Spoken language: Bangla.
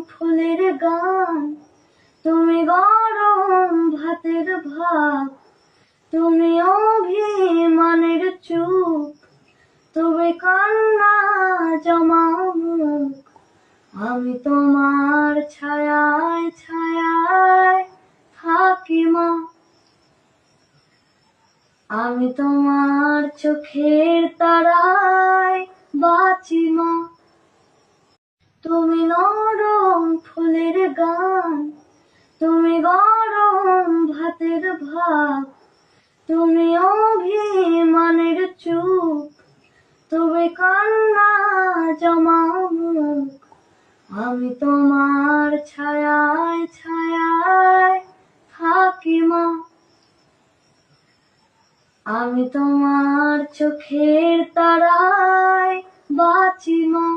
ফুলের গান, তুমি গরম ভাতের ভাত, তুমি অভিমানের চুপ, তুমি কান্না জমা মুখ। আমি তোমার ছায়ায় ছায়ায় থাকি মা, আমি তোমার চোখের তারায় বাঁচি মা। তুমি নরম ফুলের গান, তুমি গরম ভাতের ভাত, তুমি অভিমানের চুপ, তুমি কান্না জমা মুখ। আমি তোমার ছায়ায় ছায়ায় থাকি মা, আমি তোমার চোখের তারায় বাঁচি মা।